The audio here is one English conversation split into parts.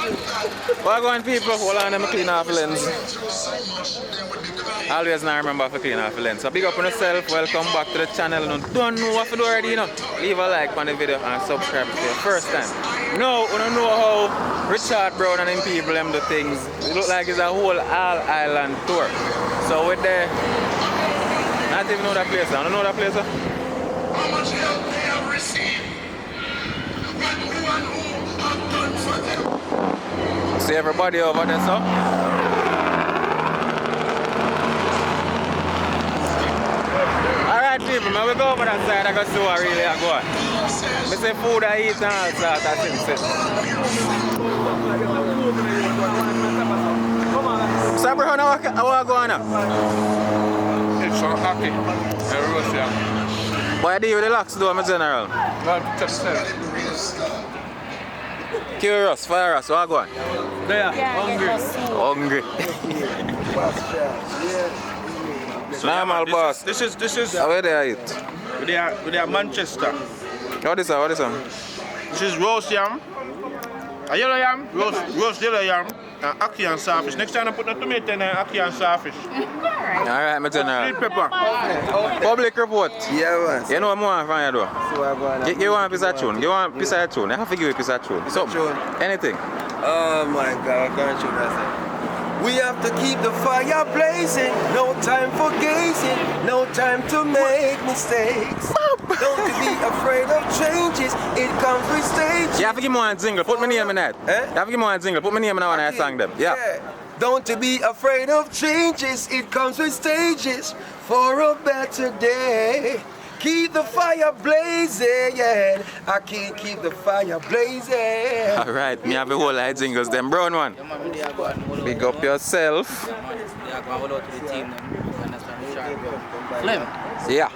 What going people? Hold on, let me clean off the lens. Always now remember to clean off the lens. So big up on yourself, welcome back to the channel. And don't know what to do already, you know. Leave a like on the video and subscribe if it's your first time. No, we don't know how Richard Brown and them people them do things. It look like it's a whole all island tour. So with the not even know that place, I don't know that place. How much help they have received? And who have done for them? See everybody over there, so. Alright people, man, we go over that side, I go see what really I go on. I say food I eat and all sorts of things. So bro, how I go on now? It's so happy. Everyone's here. Why do you relax though, my general? Curious, fire us, what I go on? There, Hungry. Normal boss. This is Where they are it? we are Manchester. What is that? This is roast yam, a yellow yam, roast yellow yam, and ackee and starfish. Next time I put the tomato in there, ackee and starfish. Alright, my general. Sweet pepper. Public report. Yeah, man. You know what more from you though? So I go on. Give one piece of tune. Give one piece of tune. I have to give you a piece of tune. Something. Anything. Oh my God, I can't show that. We have to keep the fire blazing. No time for gazing. No time to make mistakes. Don't be afraid of changes. It comes with stages. You have to give me one jingle. Put my name in that. Eh? You have to give me one jingle. Put my name in that when I sang them. Yeah. Don't be afraid of changes. It comes with stages for a better day. Keep the fire blazing, yeah. I can't keep the fire blazing. Alright, me have a whole lot of jingles. Them brown one. Big up yourself. Yeah.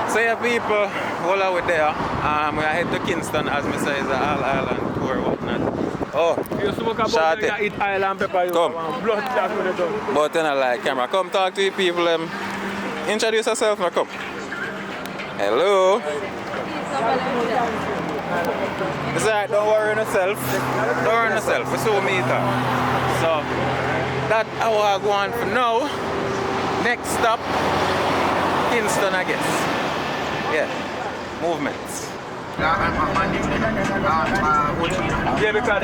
So yeah people, hold on with there. We are head to Kingston as me say is an all island tour whatnot. Oh, shot it. Eat island pepper. Come. Blood clot with it. But then I like camera. Come talk to the people. Introduce yourself now, come. Hello. It's alright, don't worry yourself. Don't worry yourself. We're so meter. So that's how I go on for now. Next stop, Kingston I guess. Yeah. Movements. Yeah, because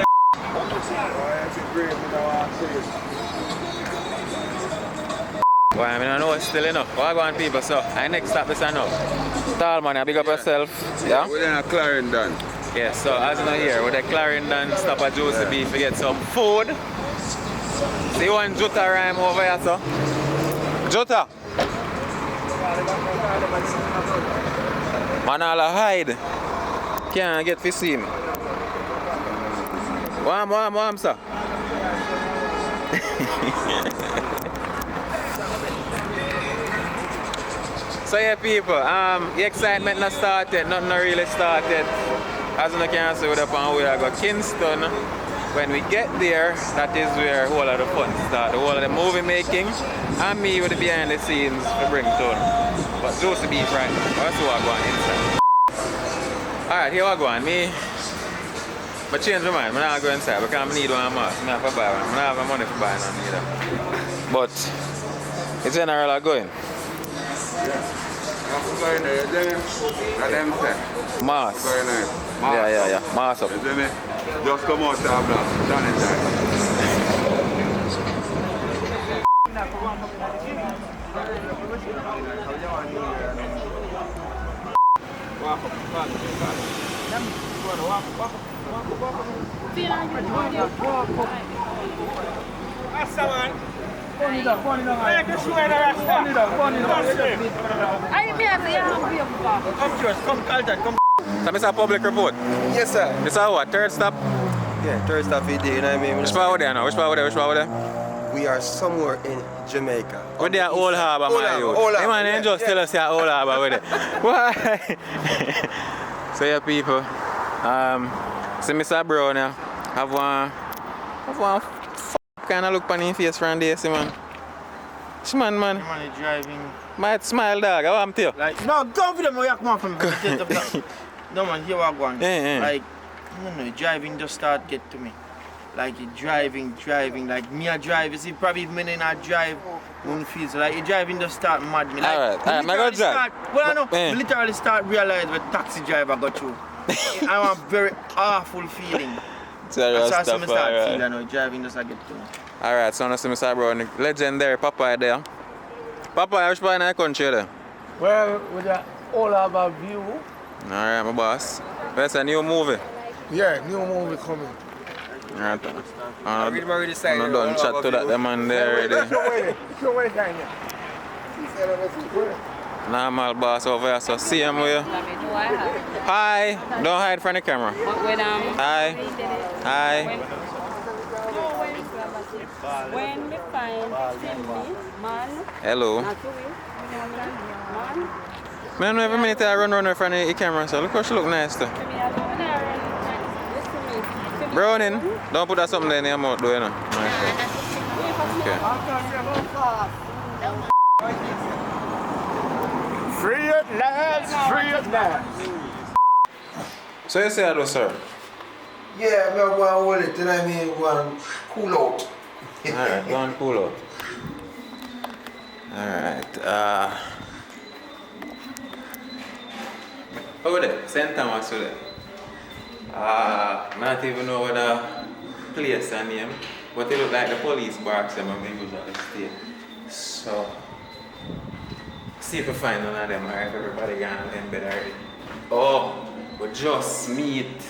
well, I mean, I know it's still enough. What go on people, so our next stop is enough. Tall man, big up yourself. Yeah? We're in a Clarendon. Yeah, so as you know here, with the Clarendon, stop at Josie Beef to get some food. See one Jota rhyme over here, so. Jota! Man, all hide. Can't get to see me. Warm, sir. So yeah people, the excitement not started, nothing not really started. As you can see, we're up on way I go Kingston. When we get there, that is where all of the fun starts. The whole of the movie making and me with the behind the scenes to bring to them. But Josie Beef right now, that's what I go on inside. Alright, here I go on. But change my mind, I'm not going inside because I need one mask. I have to buy one. I don't have money to buy none either. But in general I'm going. Mask. Yeah. Mask up. Just come out to have that. Stand inside. So Mr. Public Report. Yes, sir. This is what? Third stop? Yeah, third stop video, you know what I mean? Which part over there now? Which part over there? We are somewhere in Jamaica. With the old harbour, my youth. Hey man, yeah, just tell us your old harbour with it. Why? So yeah people, see Mr. Brown here, have one kind of look on his face from there, see man. Man. man driving. Might smile dog, I want to tell you. Like, no, don't for them, you come on from me. No man, here we going. Eh. Like, no, driving just start get to me. Like you driving, like me a drive, you see probably if me not drive, won't feel so. Like you driving just start mad me. Like, alright, my God drive. Well I know, literally start realize what taxi driver got through. I have a very awful feeling. So I start feeling, driving just get to me. Alright, so now see Mr. Brown, legendary Papa there. Papa, which part in the country there? Well, with all have a view. Alright, my boss. That's a new movie. Yeah, new movie coming. Alright. I'm already decided. not done chat to that man there already. Normal boss over here, so see him with you. Hi, don't hide from the camera. Hi. Hi. When we find Cindy, man, Hello. not to win, man, Man, every minute I run in front of the camera, so look how she look nice too. Browning, don't put that something there in your mouth, do you know? Okay. Free at last, free at last. So you say hello, sir? Yeah, I'm going to hold it and I mean go and cool out. Alright, go and cool out. Alright, over there, St. Thomas over there. I don't even know what the place and name, but it look like the police barracks them and we usually stay. So, see if we find none of them, alright, everybody gone in bed already. Oh, we just meet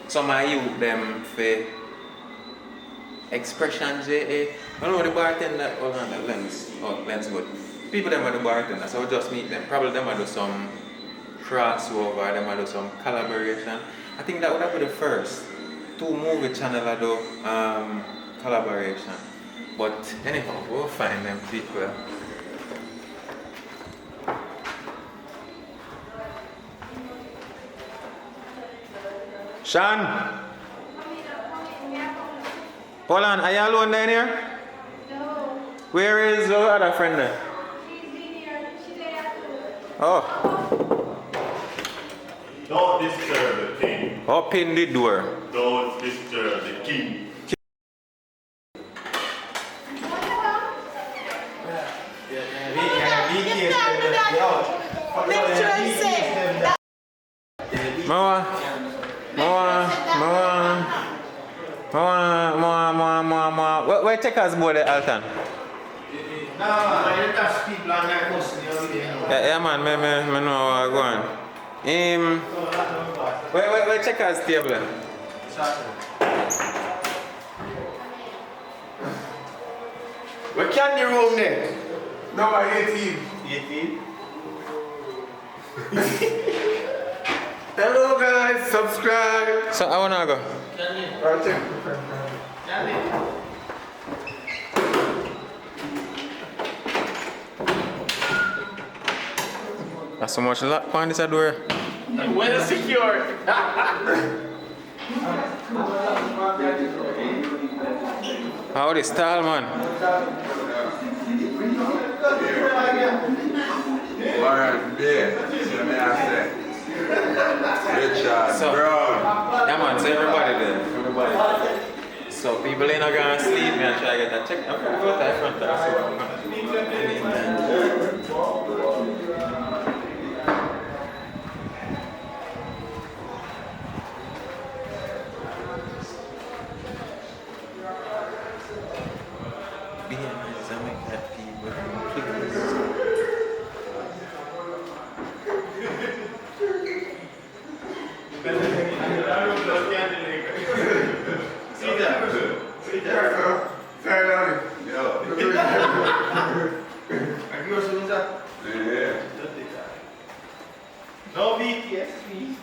some of you them for xpressionz. I don't know the bartender, hold on, that lens good. People them are the bartender, so we just meet them. Probably them are do some crossover, them are do some collaboration. I think that would have been the first 2 movie channel I do collaboration. But anyhow, we'll find them people. Sean! Hold on, are you alone down here? No. Where is the other friend then? she's in here, she's there too. Oh. Don't disturb the king. Open the door. Don't disturb the king. Where checkers board at Alton? Yeah, man, I know how I'm going. Where checkers table? Where can the room there? Number 18. 18? Hello guys, subscribe. So I wanna go. That's so much lock on this door. Well secure. How this style, man? Warren, yeah. See me I say. Richard, So, yeah, man, so everybody there. Everybody. So people ain't not gonna sleep, man. Try to get that check. I'm gonna go to the front there. No BTS, please.